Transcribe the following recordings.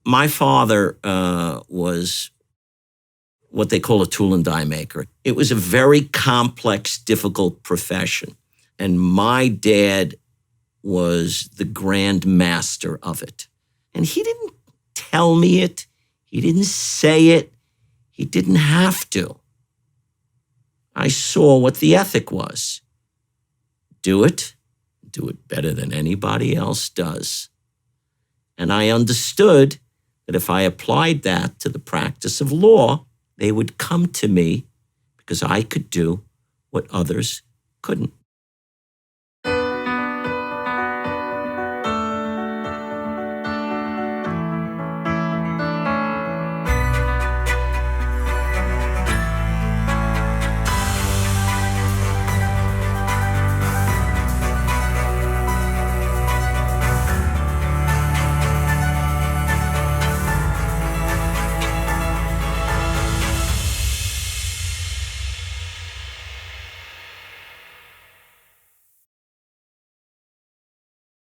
My father was what they call a tool and die maker. It was a very complex, difficult profession. And my dad was the grand master of it. And he didn't tell me it. He didn't say it. He didn't have to. I saw what the ethic was. Do it better than anybody else does. And I understood that if I applied that to the practice of law, they would come to me because I could do what others couldn't.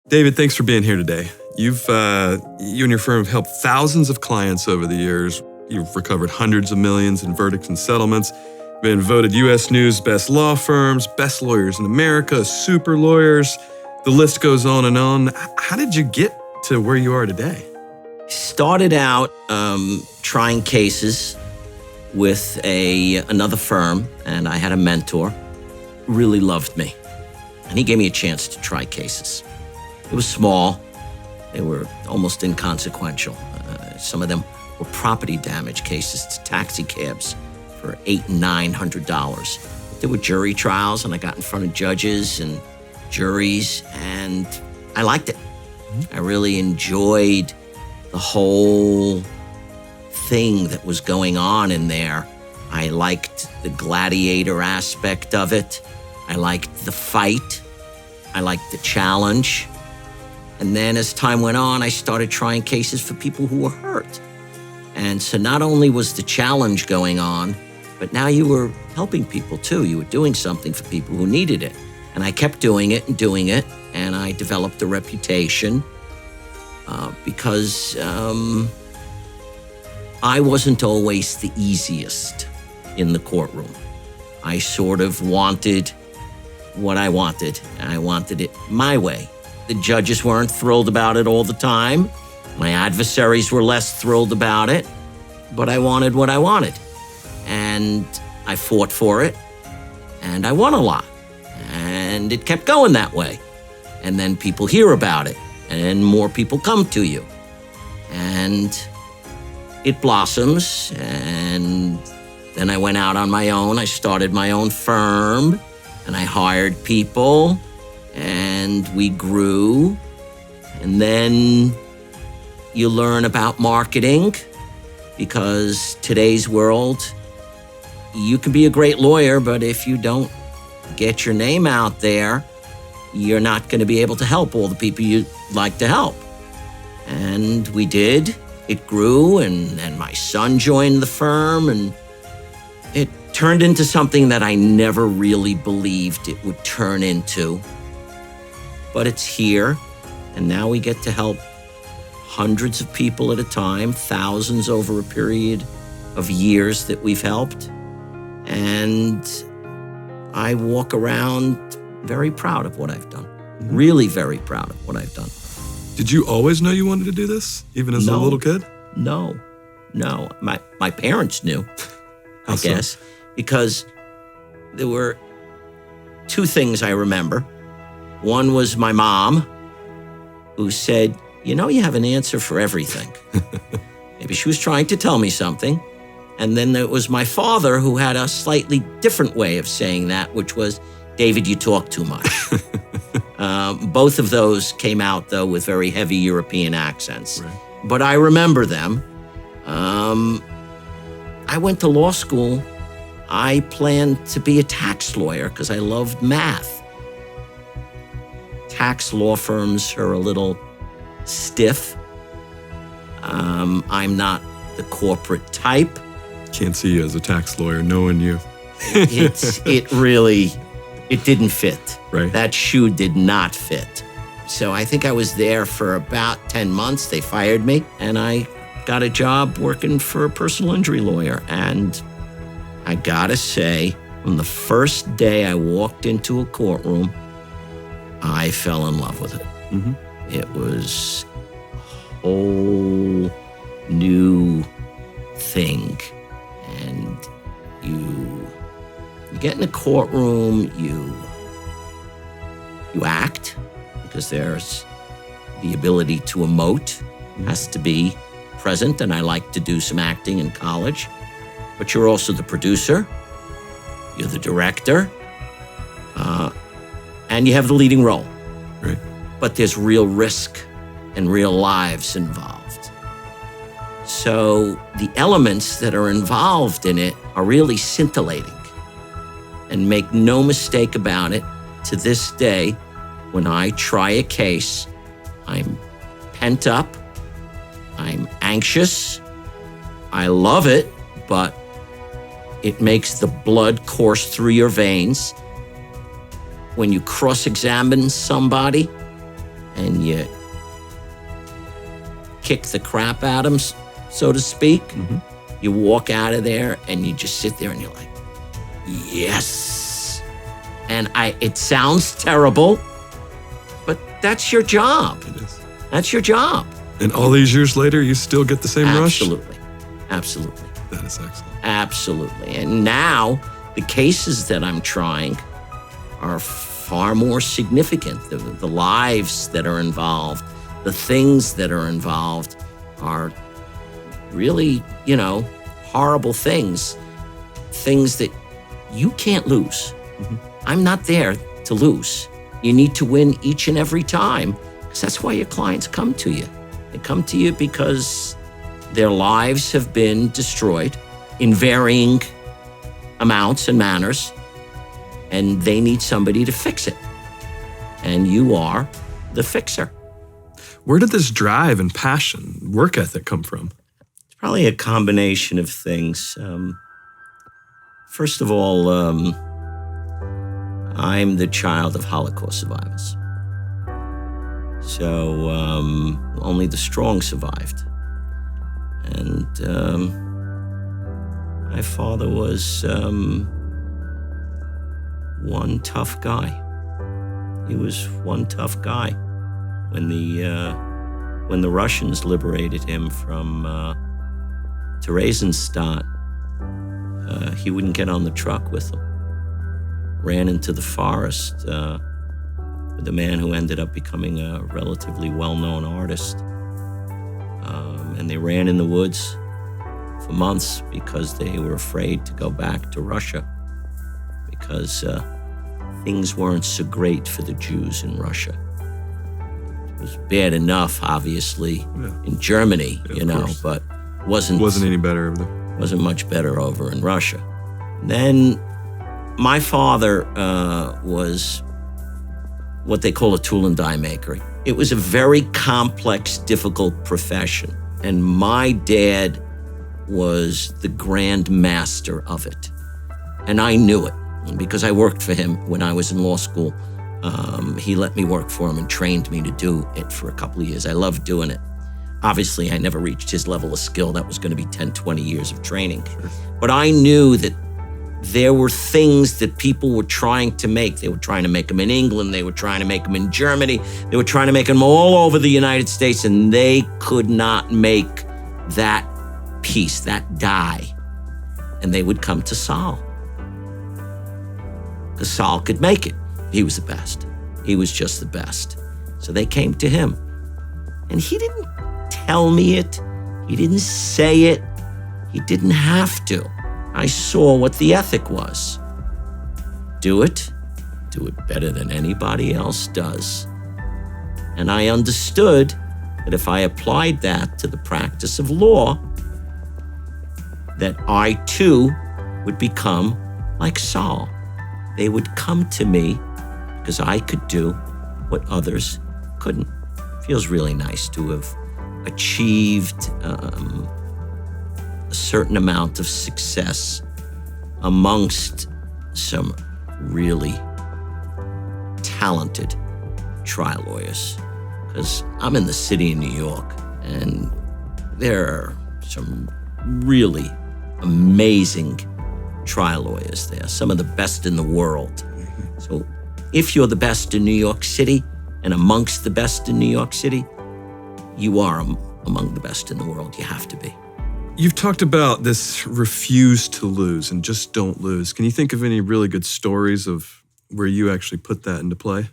David, thanks for being here today. You and your firm have helped thousands of clients over the years. You've recovered hundreds of millions in verdicts and settlements, been voted U.S. News Best Law Firms, Best Lawyers in America, Super Lawyers. The list goes on and on. How did you get to where you are today? Started out trying cases with another firm, and I had a mentor who really loved me. And he gave me a chance to try cases. It was small. They were almost inconsequential. Some of them were property damage cases to taxi cabs for $800 and $900. There were jury trials, and I got in front of judges and juries, and I liked it. I really enjoyed the whole thing that was going on in there. I liked the gladiator aspect of it. I liked the fight. I liked the challenge. And then as time went on, I started trying cases for people who were hurt. And so not only was the challenge going on, but now you were helping people too. You were doing something for people who needed it. And I kept doing it, and I developed a reputation because I wasn't always the easiest in the courtroom. I sort of wanted what I wanted, and I wanted it my way. The judges weren't thrilled about it all the time. My adversaries were less thrilled about it, but I wanted what I wanted. And I fought for it, and I won a lot. And it kept going that way. And then people hear about it, and more people come to you. And it blossoms, and then I went out on my own. I started my own firm, and I hired people, and we grew. And then you learn about marketing, because today's world, you can be a great lawyer, but if you don't get your name out there, you're not going to be able to help all the people you'd like to help. And we did. It grew, and my son joined the firm, and it turned into something that I never really believed it would turn into. But it's here, and now we get to help hundreds of people at a time, thousands over a period of years that we've helped. And I walk around very proud of what I've done, really very proud of what I've done. Did you always know you wanted to do this, even as a little kid? No. My parents knew, I guess, because there were two things I remember. One was my mom, who said, you have an answer for everything. Maybe she was trying to tell me something. And then there was my father, who had a slightly different way of saying that, which was, David, you talk too much. Both of those came out, though, with very heavy European accents. Right. But I remember them. I went to law school. I planned to be a tax lawyer because I loved math. Tax law firms are a little stiff. I'm not the corporate type. Can't see you as a tax lawyer, knowing you. It didn't fit. Right. That shoe did not fit. So I think I was there for about 10 months. They fired me, and I got a job working for a personal injury lawyer. And I gotta say, from the first day I walked into a courtroom, I fell in love with it. Mm-hmm. It was a whole new thing. And you get in a courtroom, you act, because there's the ability to emote has to be present, and I like to do some acting in college. But you're also the producer, you're the director, and you have the leading role. Right. But there's real risk and real lives involved. So the elements that are involved in it are really scintillating. And make no mistake about it, to this day, when I try a case, I'm pent up, I'm anxious, I love it, but it makes the blood course through your veins. When you cross-examine somebody and you kick the crap out of them, so to speak, you walk out of there and you just sit there and you're like, yes. And it sounds terrible, but that's your job. It is. That's your job. And all these years later, you still get the same rush? Absolutely. Absolutely. That is excellent. Absolutely. And now the cases that I'm trying are far more significant. The lives that are involved, the things that are involved are really, horrible things that you can't lose. I'm not there to lose. You need to win each and every time, because that's why your clients come to you. They come to you because their lives have been destroyed in varying amounts and manners, and they need somebody to fix it. And you are the fixer. Where did this drive and passion, work ethic come from? It's probably a combination of things. First of all, I'm the child of Holocaust survivors. So only the strong survived. And my father was one tough guy. He was one tough guy. When the Russians liberated him from Theresienstadt, he wouldn't get on the truck with them. Ran into the forest with a man who ended up becoming a relatively well-known artist. And they ran in the woods for months because they were afraid to go back to Russia, because things weren't so great for the Jews in Russia. It was bad enough, obviously, in Germany, but wasn't any better over there. Wasn't much better over in Russia. Then my father was what they call a tool and die maker. It was a very complex, difficult profession. And my dad was the grand master of it. And I knew it because I worked for him when I was in law school. He let me work for him and trained me to do it for a couple of years. I loved doing it. Obviously, I never reached his level of skill. That was going to be 10, 20 years of training. Sure. But I knew that there were things that people were trying to make. They were trying to make them in England. They were trying to make them in Germany. They were trying to make them all over the United States, and they could not make that piece, that die. And they would come to Saul. Because Saul could make it. He was the best. He was just the best. So they came to him. And he didn't tell me it. He didn't say it. He didn't have to. I saw what the ethic was. Do it better than anybody else does. And I understood that if I applied that to the practice of law, that I too would become like Saul. They would come to me because I could do what others couldn't. Feels really nice to have achieved a certain amount of success amongst some really talented trial lawyers. Because I'm in the city of New York, and there are some really amazing trial lawyers there, some of the best in the world. So if you're the best in New York City and amongst the best in New York City, you are among the best in the world. You have to be. You've talked about this refuse to lose and just don't lose. Can you think of any really good stories of where you actually put that into play?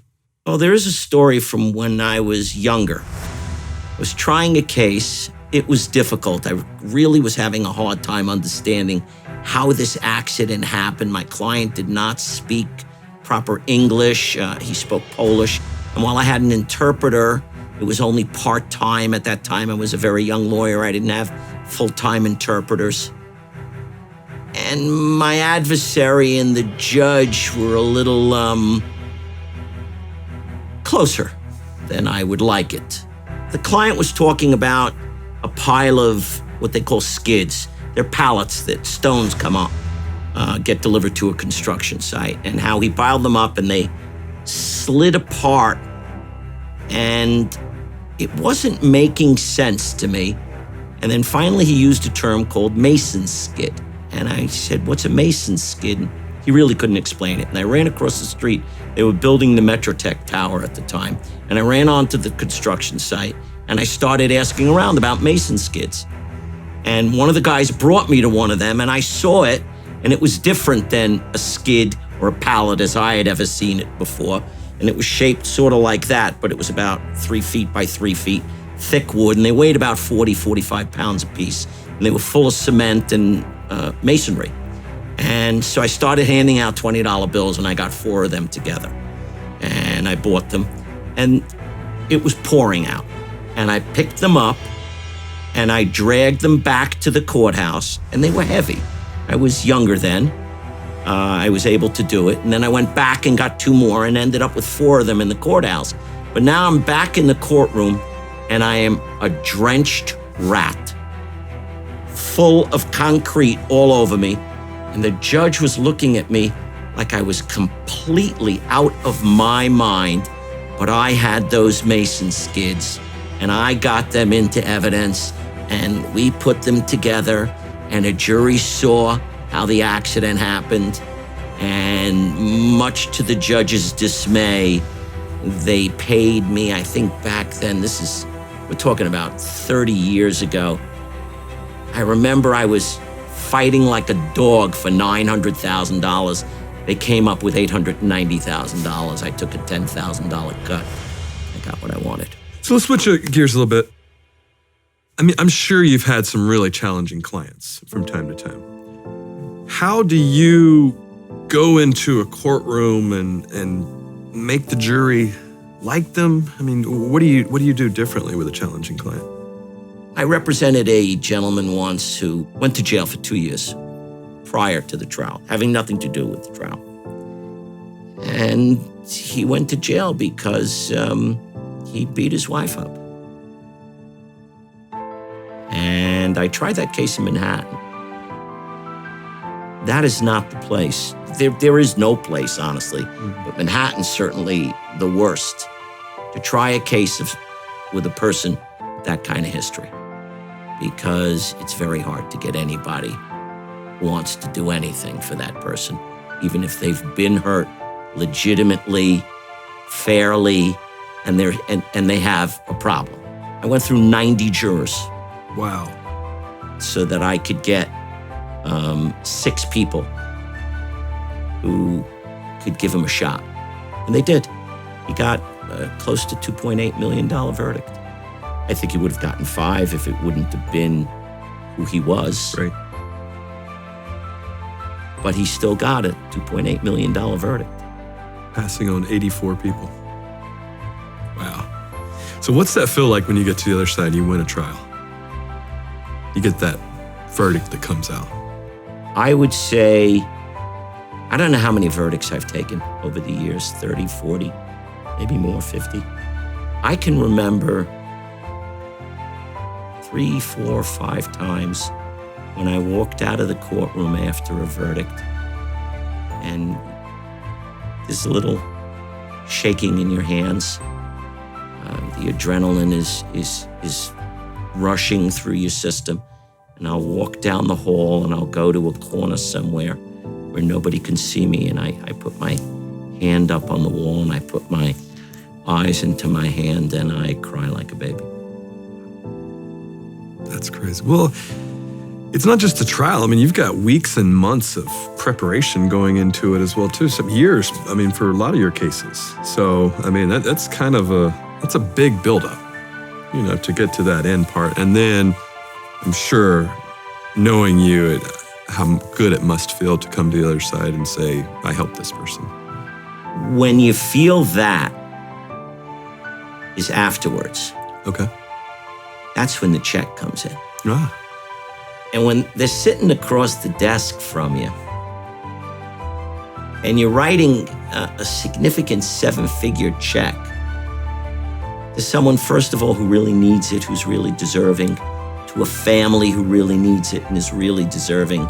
Well, there is a story from when I was younger. I was trying a case. It was difficult. I really was having a hard time understanding how this accident happened. My client did not speak proper English. He spoke Polish. And while I had an interpreter, it was only part-time. At that time, I was a very young lawyer. I didn't have full-time interpreters. And my adversary and the judge were a little closer than I would like it. The client was talking about a pile of what they call skids. They're pallets that stones come up, get delivered to a construction site, and how he piled them up and they slid apart, and it wasn't making sense to me. And then finally he used a term called mason skid. And I said, what's a mason skid? And he really couldn't explain it. And I ran across the street. They were building the Metrotech Tower at the time. And I ran onto the construction site and I started asking around about mason skids. And one of the guys brought me to one of them and I saw it, and it was different than a skid or a pallet as I had ever seen it before. And it was shaped sort of like that, but it was about 3 feet by 3 feet, thick wood, and they weighed about 40, 45 pounds a piece. And they were full of cement and masonry. And so I started handing out $20 bills, and I got 4 of them together. And I bought them, and it was pouring out. And I picked them up, and I dragged them back to the courthouse, and they were heavy. I was younger then. I was able to do it. And then I went back and got 2 more and ended up with 4 of them in the courthouse. But now I'm back in the courtroom, and I am a drenched rat, full of concrete all over me. And the judge was looking at me like I was completely out of my mind. But I had those mason skids, and I got them into evidence, and we put them together, and a jury saw how the accident happened. And much to the judge's dismay, they paid me, I think back then, we're talking about 30 years ago. I remember I was fighting like a dog for $900,000. They came up with $890,000. I took a $10,000 cut. I got what I wanted. So let's switch gears a little bit. I mean, I'm sure you've had some really challenging clients from time to time. How do you go into a courtroom and make the jury like them? I mean, what do you do differently with a challenging client? I represented a gentleman once who went to jail for 2 years prior to the trial, having nothing to do with the trial. And he went to jail because he beat his wife up. And I tried that case in Manhattan. That is not the place. There is no place, honestly, but Manhattan's certainly the worst to try a case with a person with that kind of history, because it's very hard to get anybody who wants to do anything for that person, even if they've been hurt legitimately, fairly, and they have a problem. I went through 90 jurors. Wow. So that I could get 6 people who could give him a shot. And they did. He got close to $2.8 million verdict. I think he would have gotten 5 if it wouldn't have been who he was. Right. But he still got a $2.8 million verdict. Passing on 84 people. Wow. So what's that feel like when you get to the other side and you win a trial? You get that verdict that comes out. I would say, I don't know how many verdicts I've taken over the years, 30, 40, maybe more, 50. I can remember 3, 4, 5 times when I walked out of the courtroom after a verdict, and there's a little shaking in your hands. The adrenaline is rushing through your system. and I'll walk down the hall and I'll go to a corner somewhere where nobody can see me, and I put my hand up on the wall and I put my eyes into my hand and I cry like a baby. That's crazy. Well, it's not just a trial. I mean, you've got weeks and months of preparation going into it as well, too. Some years, I mean, for a lot of your cases. So, I mean, that's kind of that's a big buildup, to get to that end part. And then I'm sure, knowing you, how good it must feel to come to the other side and say, I helped this person. When you feel that is afterwards. Okay. That's when the check comes in. Ah. And when they're sitting across the desk from you, and you're writing a significant 7-figure check to someone, first of all, who really needs it, who's really deserving, to a family who really needs it and is really deserving,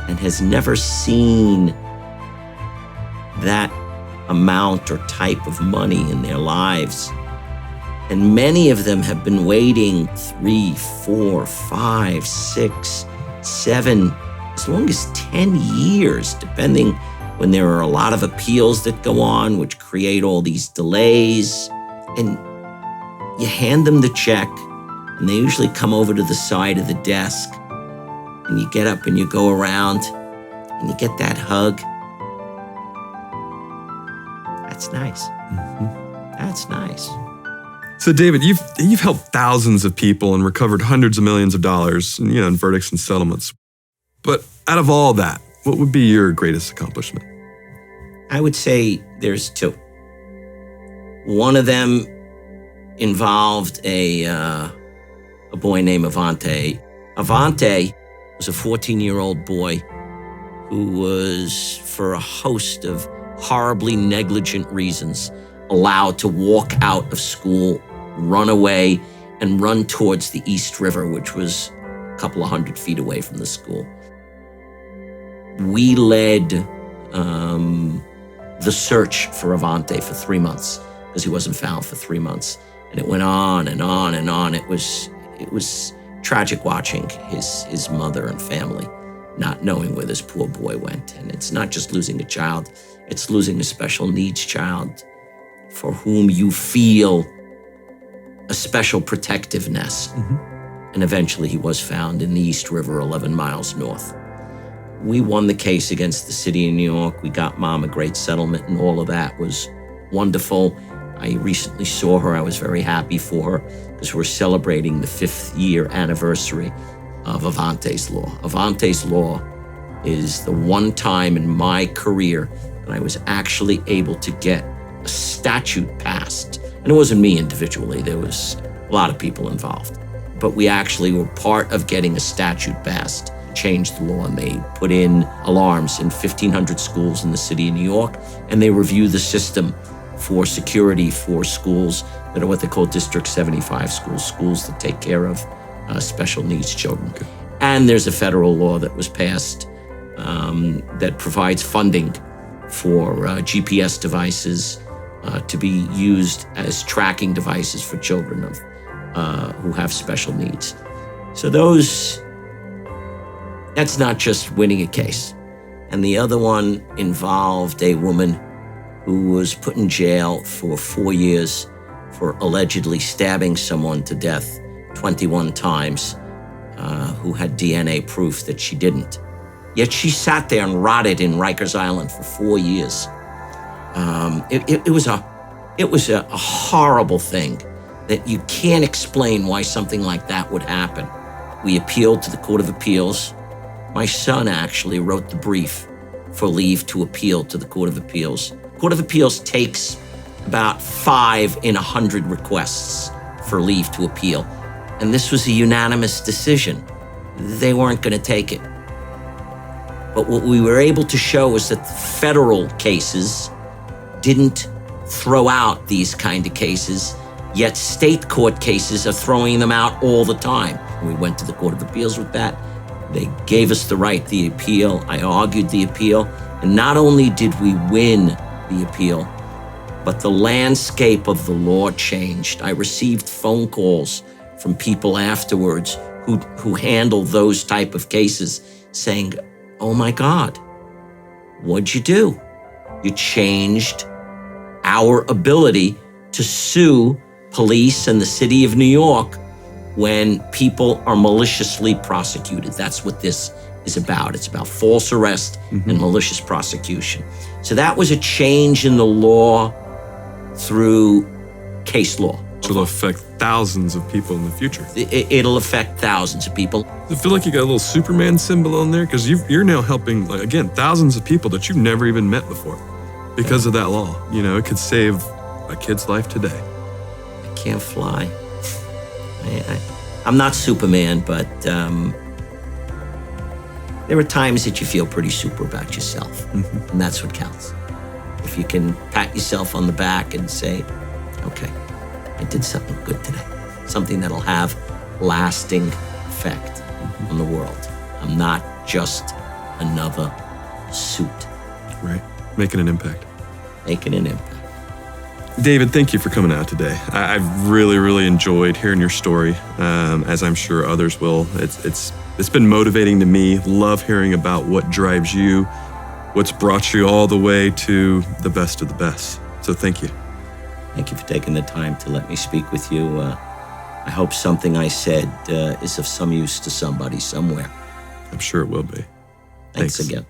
and has never seen that amount or type of money in their lives. And many of them have been waiting 3, 4, 5, 6, 7, as long as 10 years, depending, when there are a lot of appeals that go on, which create all these delays. And you hand them the check, and they usually come over to the side of the desk, and you get up and you go around, and you get that hug. That's nice. Mm-hmm. That's nice. So, David, you've helped thousands of people and recovered hundreds of millions of dollars, in verdicts and settlements. But out of all that, what would be your greatest accomplishment? I would say there's 2. One of them involved a boy named Avante. Avante was a 14-year-old boy who was, for a host of horribly negligent reasons, allowed to walk out of school, run away, and run towards the East River, which was a couple of 100 feet away from the school. We led the search for Avante for 3 months, because he wasn't found for 3 months. And it went on and on and on. It was tragic watching his mother and family not knowing where this poor boy went. And it's not just losing a child, it's losing a special needs child for whom you feel a special protectiveness. Mm-hmm. And eventually he was found in the East River, 11 miles north. We won the case against the city of New York. We got Mom a great settlement, and all of that was wonderful. I recently saw her. I was very happy for her, because we're celebrating the 5th year anniversary of Avante's Law. Avante's Law is the one time in my career that I was actually able to get a statute passed. And it wasn't me individually, there was a lot of people involved. But we actually were part of getting a statute passed, changed the law, and they put in alarms in 1,500 schools in the city of New York, and they review the system for security for schools that are what they call District 75 schools that take care of special needs children. Okay. And there's a federal law that was passed that provides funding for GPS devices to be used as tracking devices for children who have special needs. So that's not just winning a case. And the other one involved a woman who was put in jail for 4 years for allegedly stabbing someone to death 21 times, who had DNA proof that she didn't. Yet she sat there and rotted in Rikers Island for 4 years. It was a horrible thing that you can't explain why something like that would happen. We appealed to the Court of Appeals. My son actually wrote the brief for leave to appeal to the Court of Appeals. Court of Appeals takes about 5 in 100 requests for leave to appeal. And this was a unanimous decision. They weren't going to take it. But what we were able to show is that federal cases didn't throw out these kind of cases, yet state court cases are throwing them out all the time. We went to the Court of Appeals with that. They gave us the right to the appeal. I argued the appeal. And not only did we win the appeal, but the landscape of the law changed. I received phone calls from people afterwards who handle those type of cases saying, oh my God, what'd you do? You changed our ability to sue police and the city of New York when people are maliciously prosecuted. That's what this is about. It's about false arrest and malicious prosecution. So that was a change in the law through case law. Which will affect thousands of people in the future. It'll affect thousands of people. I feel like you got a little Superman symbol on there because you're now helping, like, again, thousands of people that you've never even met before because of that law. You know, it could save a kid's life today. I can't fly. I'm not Superman, but there are times that you feel pretty super about yourself, and that's what counts. If you can pat yourself on the back and say, okay, I did something good today, something that'll have lasting effect on the world. I'm not just another suit. Right, making an impact. Making an impact. David, thank you for coming out today. I've really, really enjoyed hearing your story, as I'm sure others will. It's been motivating to me. Love hearing about what drives you, what's brought you all the way to the best of the best. So thank you. Thank you for taking the time to let me speak with you. I hope something I said is of some use to somebody somewhere. I'm sure it will be. Thanks again.